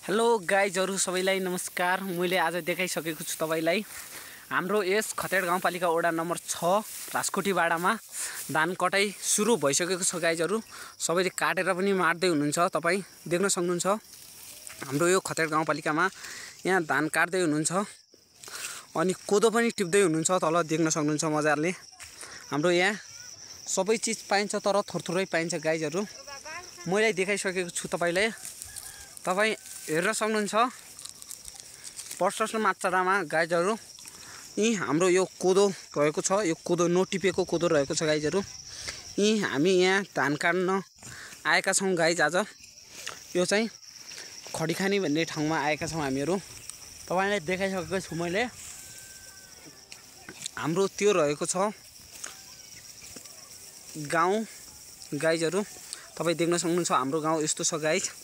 Hello गाइजहरु सबैलाई नमस्कार। मैले आज देखाइसकेको छु तपाईलाई हाम्रो यस खतेड गाउँपालिका वडा नम्बर 6 राजकोटीबाडामा धान कटाई सुरु भइसकेको छ। गाइजहरु सबैले काटेर पनि मार्दै हुनुहुन्छ, तपाई देख्न सक्नुहुन्छ। हाम्रो यो खतेड गाउँपालिकामा यहाँ धान काट्दै हुनुहुन्छ अनि कोदो पनि टिप्दै हुनुहुन्छ। तल देख्न सक्नुहुन्छ मजाले। हाम्रो यहाँ सबै चीज पाइन्छ तर थोरथोरै पाइन्छ। गाइजहरु मैले देखाइसकेको छु तपाईलाई, तपाई हेर्न सक्नुहुन्छ प्रशस्त मात्रामा। गाइजहरु यी हाम्रो यो कोदो रहेको छ, यो कोदो नटिपेको कोदो रहेको छ। गाइजहरु यी हामी यहाँ धान काट्न आएका छौं। गाइज आज यो चाहिँ खडीखानी भन्ने ठाउँमा आएका छौं हामीहरु। तपाईलाई देखाइसकेको छु मैले। हाम्रो त्यो रहेको छ गाउँ। गाइजहरु तपाई देख्न सक्नुहुन्छ हाम्रो गाउँ यस्तो छ। गाइज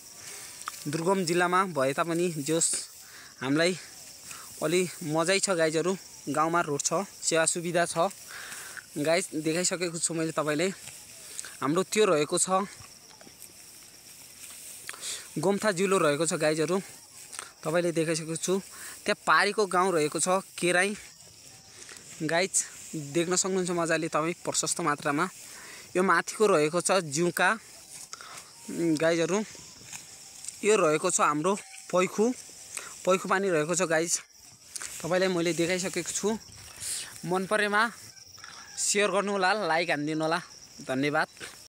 दुर्गम जिल्लामा भए तापनि जोस हामीलाई अलि मजै छ। गाइजहरु गाउँमा रोड छ, सेवा सुविधा छ। गाइज देखाइसकेको छु मैले तपाईलाई। हाम्रो त्यो रहेको छ गोमथा जिल्लो रहेको छ। गाइजहरु तपाईले देखाइसकेको छु त्यहाँ पारीको गाउँ रहेको छ केराई। गाइज देख्न सक्नुहुन्छ मजाले तपाई प्रशस्त मात्रामा। यो माथिको रहेको छ जिउका। गाइजहरु यो रहेको छ हाम्रो पैखु पानी रहेको छ। गाइज तपाईलाई मैले देखाइसकेको छु। मन परेमा शेयर गर्नु होला, लाइक हान्दिनु होला। धन्यवाद।